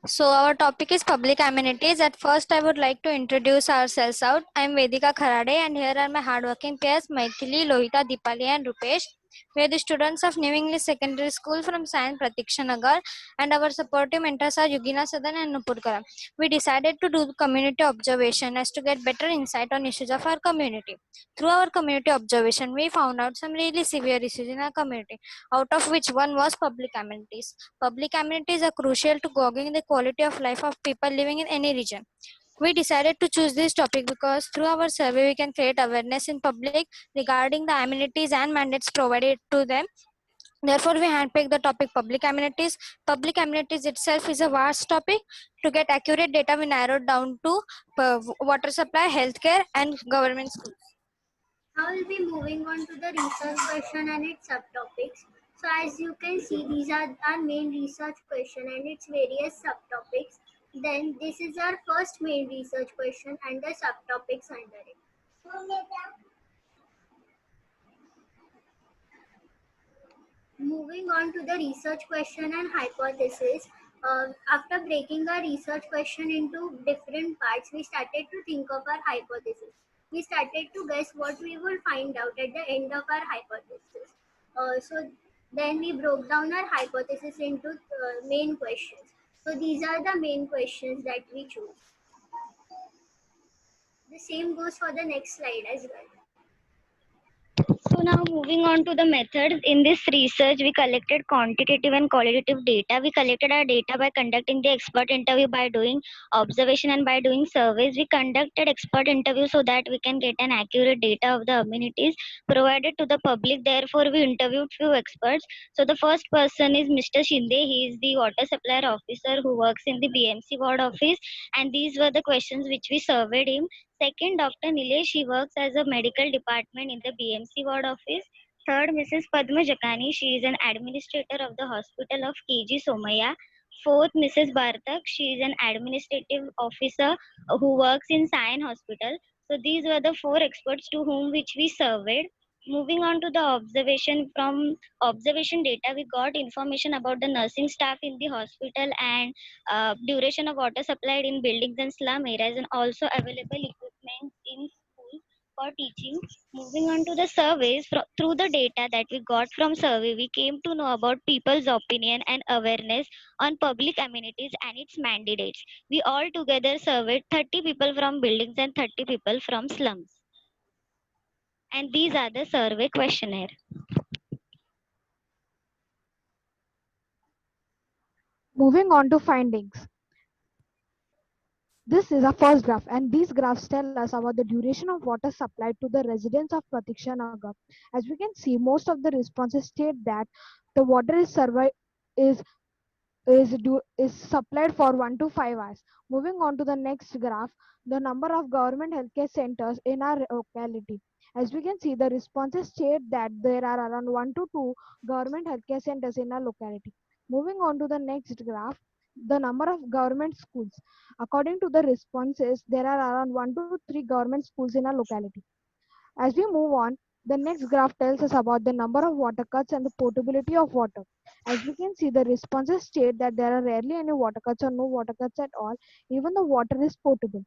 So our topic is public amenities. At first, I would like to introduce ourselves out. I am Vedika Kharade and here are my hardworking peers Maithili, Lohita, Dipali and Rupesh. We are the students of New English Secondary School from Science Pratiksha Nagar and our supportive mentors are Yugina Sadan and Nupurkara. We decided to do community observation as to get better insight on issues of our community. Through our community observation, we found out some really severe issues in our community, out of which one was public amenities. Public amenities are crucial to gauging the quality of life of people living in any region. We decided to choose this topic because through our survey we can create awareness in public regarding the amenities and mandates provided to them. Therefore, we handpicked the topic public amenities. Public amenities itself is a vast topic. To get accurate data, we narrowed down to water supply, healthcare, and government schools. Now we'll be moving on to the research question and its subtopics. So as you can see, these are our main research question and its various subtopics. Then this is our first main research question and the subtopics under it. Moving on to the research question and hypothesis. After breaking our research question into different parts, we started to think of our hypothesis. We started to guess what we will find out at the end of our hypothesis. So then we broke down our hypothesis into main questions. So these are the main questions that we chose. The same goes for the next slide as well. So now moving on to the methods. In this research, we collected quantitative and qualitative data. We collected our data by conducting the expert interview, by doing observation and by doing surveys. We conducted expert interview so that we can get an accurate data of the amenities provided to the public. Therefore, we interviewed few experts. So the first person is Mr. Shinde. He is the water supplier officer who works in the BMC ward office. And these were the questions which we surveyed him. Second, Dr. Nilesh, he works as a medical department in the BMC ward office. Third, Mrs. Padma Jakani, she is an administrator of the hospital of KG Somaya. Fourth, Mrs. Bartak, she is an administrative officer who works in Sion Hospital. So these were the four experts to whom which we surveyed. Moving on to the observation, from observation data, we got information about the nursing staff in the hospital and duration of water supplied in buildings and slum areas, and also available equipment in schools for teaching. Moving on to the surveys, through the data that we got from survey, we came to know about people's opinion and awareness on public amenities and its mandates. We all together surveyed 30 people from buildings and 30 people from slums. And these are the survey questionnaire. Moving on to findings. This is a first graph, and these graphs tell us about the duration of water supplied to the residents of Pratiksha Nagar. As we can see, most of the responses state that the water is is supplied for 1 to 5 hours. Moving on to the next graph, the number of government healthcare centers in our locality. As we can see, the responses state that there are around 1 to 2 government healthcare centers in our locality. Moving on to the next graph, the number of government schools. According to the responses, there are around 1 to 3 government schools in our locality. As we move on, the next graph tells us about the number of water cuts and the potability of water. As we can see, the responses state that there are rarely any water cuts or no water cuts at all, even the water is potable.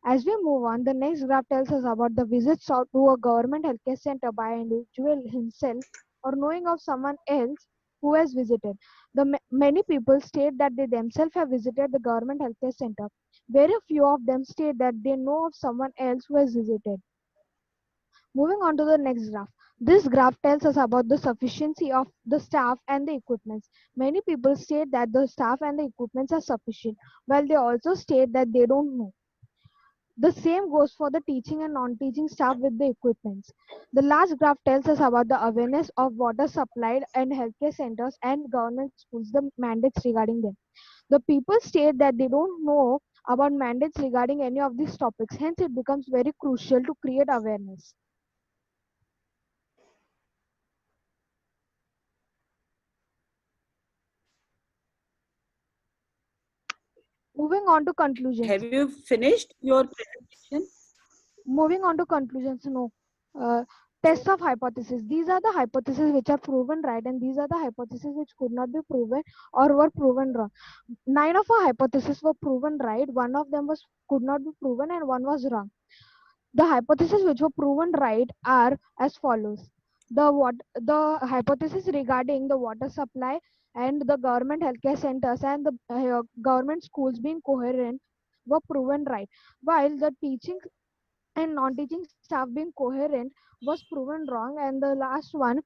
As we move on, the next graph tells us about the visits to a government healthcare center by an individual himself or knowing of someone else who has visited. Many people state that they themselves have visited the government healthcare center. Very few of them state that they know of someone else who has visited. Moving on to the next graph. This graph tells us about the sufficiency of the staff and the equipments. Many people state that the staff and the equipments are sufficient, while they also state that they don't know. The same goes for the teaching and non-teaching staff with the equipments. The last graph tells us about the awareness of water supplied in healthcare centers and government schools, the mandates regarding them. The people state that they don't know about mandates regarding any of these topics. Hence, it becomes very crucial to create awareness. Moving on to conclusions. Have you finished your presentation? Moving on to conclusions, no. Tests of hypothesis. These are the hypotheses which are proven right, and these are the hypotheses which could not be proven or were proven wrong. 9 of our hypotheses were proven right, one of them was could not be proven, and one was wrong. The hypotheses which were proven right are as follows. The hypothesis regarding the water supply and the government healthcare centers and the government schools being coherent were proven right, while the teaching and non-teaching staff being coherent was proven wrong. And the last one,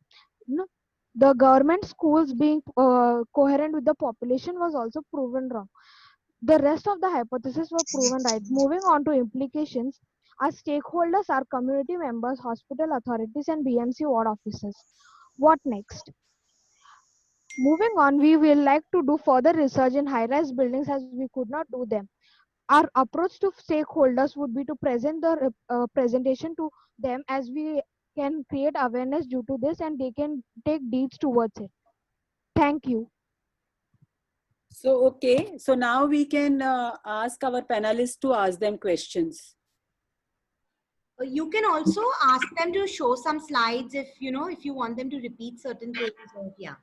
no, the government schools being coherent with the population was also proven wrong. The rest of the hypotheses were proven right. Moving on to implications, our stakeholders are community members, hospital authorities, and BMC ward officers. What next? Moving on, we will like to do further research in high-rise buildings as we could not do them. Our approach to stakeholders would be to present the presentation to them, as we can create awareness due to this and they can take deeds towards it. Thank you. So, okay. So now we can ask our panelists to ask them questions. You can also ask them to show some slides if if you want them to repeat certain things. Or, yeah.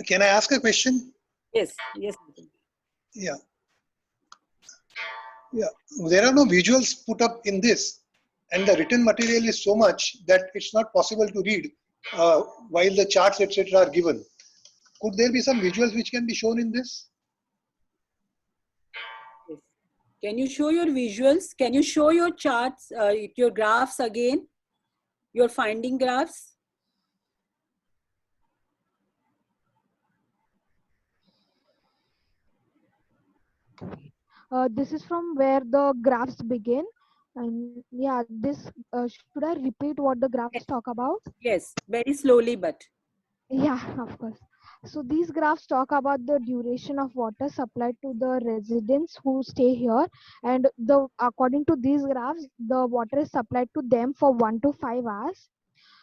Can I ask a question? Yes, yes. Yeah. Yeah. There are no visuals put up in this, and the written material is so much that it's not possible to read while the charts, etc., are given. Could there be some visuals which can be shown in this? Yes. Can you show your visuals? Can you show your charts, your graphs again? Your finding graphs? This is from where the graphs begin. And yeah, this should I repeat what the graphs talk about? Yes, very slowly, but. Yeah, of course. So these graphs talk about the duration of water supplied to the residents who stay here, and according to these graphs, the water is supplied to them for 1 to 5 hours.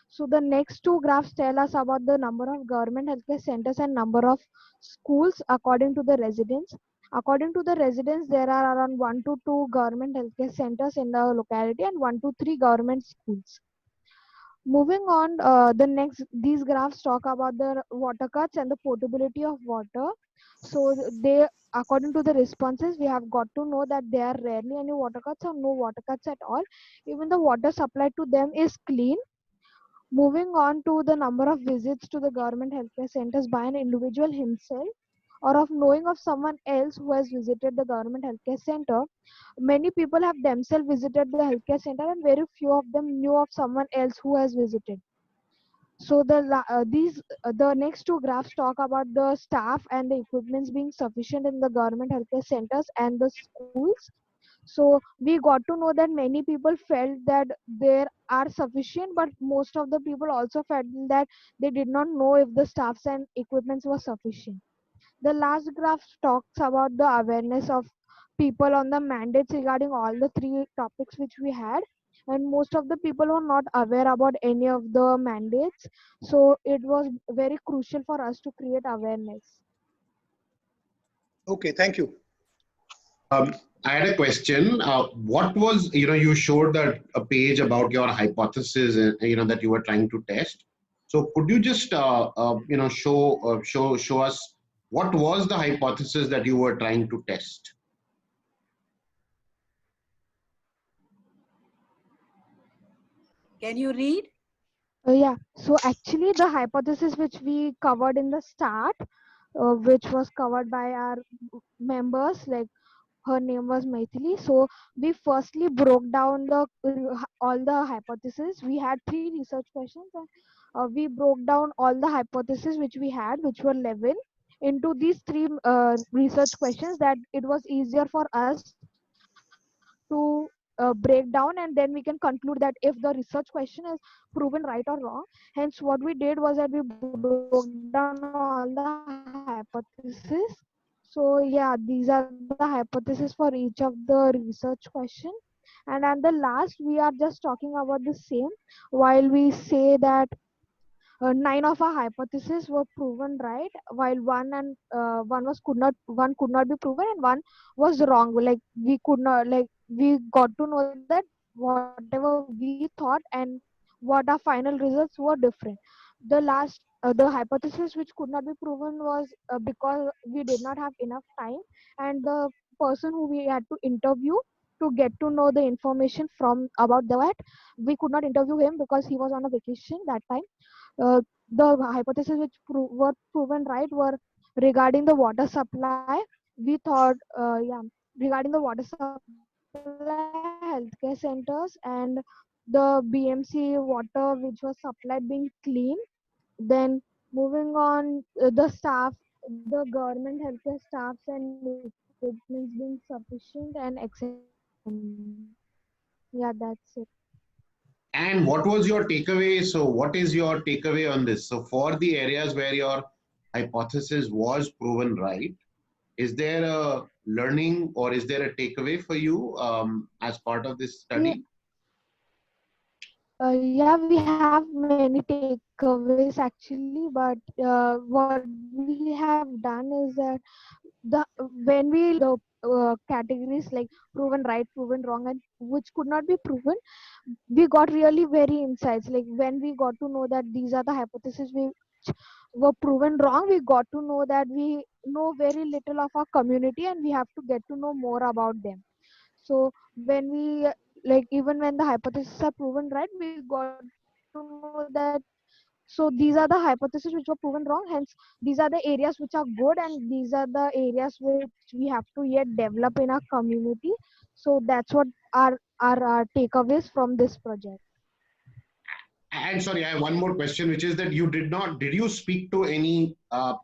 So the next two graphs tell us about the number of government healthcare centers and number of schools according to the residents. According to the residents, there are around 1 to 2 government healthcare centers in the locality and 1 to 3 government schools. Moving on, these graphs talk about the water cuts and the portability of water. So they, according to the responses, we have got to know that there are rarely any water cuts or no water cuts at all. Even the water supplied to them is clean. Moving on to the number of visits to the government healthcare centers by an individual himself or of knowing of someone else who has visited the government healthcare center. Many people have themselves visited the healthcare center and very few of them knew of someone else who has visited. So the next two graphs talk about the staff and the equipments being sufficient in the government healthcare centers and the schools. So we got to know that many people felt that there are sufficient, but most of the people also felt that they did not know if the staffs and equipments were sufficient. The last graph talks about the awareness of people on the mandates regarding all the three topics which we had, and most of the people were not aware about any of the mandates, so it was very crucial for us to create awareness. Okay, thank you. I had a question. What was, you showed that a page about your hypothesis, that you were trying to test. So could you just, show us what was the hypothesis that you were trying to test? Can you read? Yeah, so actually the hypothesis which we covered in the start, which was covered by our members, like her name was Maithili. So we firstly broke down all the hypotheses. We had 3 research questions, and we broke down all the hypotheses which we had, which were 11, into these 3 research questions, that it was easier for us to break down, and then we can conclude that if the research question is proven right or wrong. Hence what we did was that we broke down all the hypotheses. So yeah, these are the hypotheses for each of the research question, and at the last we are just talking about the same, while we say that nine of our hypotheses were proven right, while one could not be proven and one was wrong. Like we could not, like we got to know that whatever we thought and what our final results were different. The hypothesis which could not be proven was because we did not have enough time, and the person who we had to interview to get to know the information from about that, we could not interview him because he was on a vacation that time. The hypotheses which were proven right were regarding the water supply. We thought, regarding the water supply, healthcare centers, and the BMC water which was supplied being clean. Then moving on, the staff, the government healthcare staffs and equipments being sufficient and yeah, that's it. And what was your takeaway? So, what is your takeaway on this? So, for the areas where your hypothesis was proven right, is there a learning or is there a takeaway for you as part of this Yeah, study? yeah, we have many takeaways actually, but what we have done is that when we categories like proven right, proven wrong, and which could not be proven, we got really very insights. Like when we got to know that these are the hypotheses which were proven wrong, we got to know that we know very little of our community and we have to get to know more about them. So when we like even when the hypotheses are proven right, we got to know that so these are the hypotheses which were proven wrong, hence these are the areas which are good and these are the areas which we have to yet develop in our community. So that's what our takeaways from this project. And sorry, I have one more question, which is that did you speak to any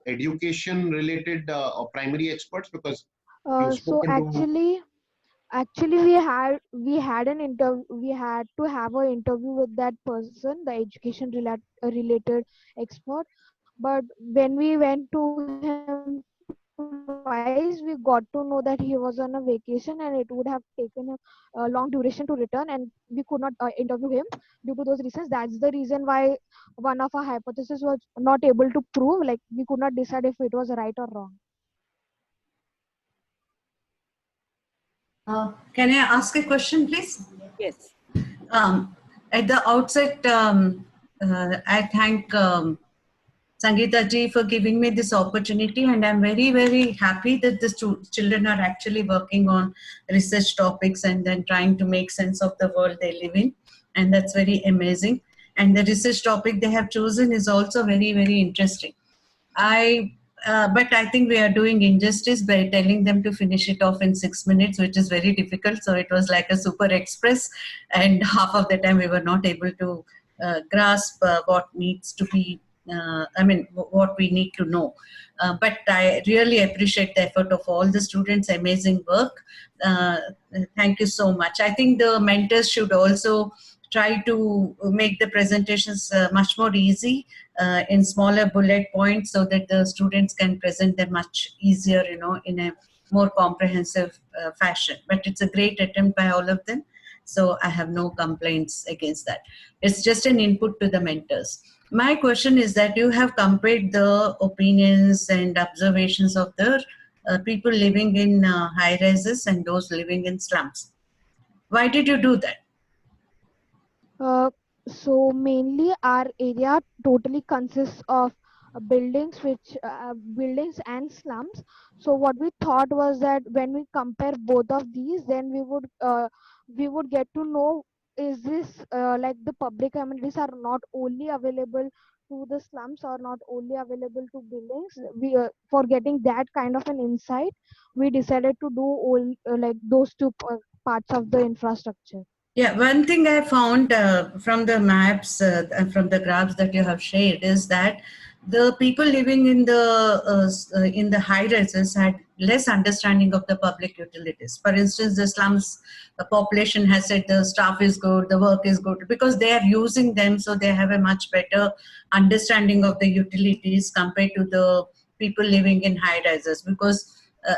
education related or primary experts? Because you've So spoken to. actually we had an interview, we had to have an interview with that person, the education related expert. But when we went to him twice, we got to know that he was on a vacation and it would have taken him a long duration to return, and we could not interview him due to those reasons. That's the reason why one of our hypotheses was not able to prove, like we could not decide if it was right or wrong. Can I ask a question, please? Yes. At the outset, I thank Sangeeta ji for giving me this opportunity, and I'm very, very happy that the children are actually working on research topics and then trying to make sense of the world they live in, and that's very amazing. And the research topic they have chosen is also very, very interesting. But I think we are doing injustice by telling them to finish it off in 6 minutes, which is very difficult. So it was like a super express, and half of the time we were not able to grasp what needs to be. What we need to know. But I really appreciate the effort of all the students. Amazing work. Thank you so much. I think the mentors should also try to make the presentations much more easy in smaller bullet points so that the students can present them much easier, in a more comprehensive fashion. But it's a great attempt by all of them. So I have no complaints against that. It's just an input to the mentors. My question is that you have compared the opinions and observations of the people living in high rises and those living in slums. Why did you do that? So mainly our area totally consists of buildings and slums. So what we thought was that when we compare both of these, then we would get to know, is this like the public amenities are not only available to the slums or not only available to buildings. We for getting that kind of an insight, we decided to do all like those two parts of the infrastructure. Yeah, one thing I found from the maps and from the graphs that you have shared is that the people living in the high rises had less understanding of the public utilities. For instance, the slums, the population has said the staff is good, the work is good, because they are using them, so they have a much better understanding of the utilities compared to the people living in high rises. Because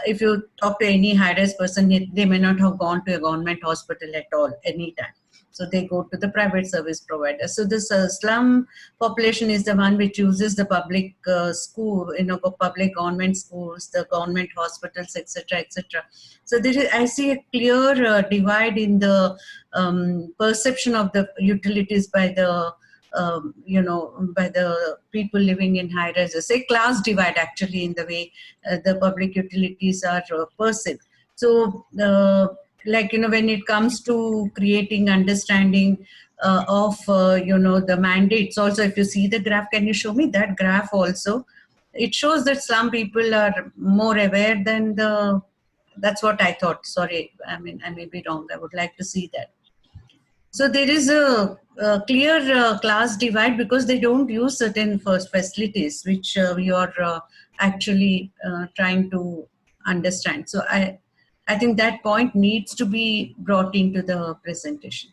if you talk to any high-rise person, they may not have gone to a government hospital at all, anytime. So they go to the private service provider. So this slum population is the one which uses the public school, public government schools, the government hospitals, etc., etc. So there is, I see a clear divide in the perception of the utilities by the by the people living in high rises. A class divide actually in the way the public utilities are perceived. So when it comes to creating understanding of the mandates also, if you see the graph, can you show me that graph also? It shows that slum people are more aware than that's what I thought. Sorry, I mean, I may be wrong. I would like to see that. So there is a clear class divide because they don't use certain first facilities which we are actually trying to understand. So I think that point needs to be brought into the presentation.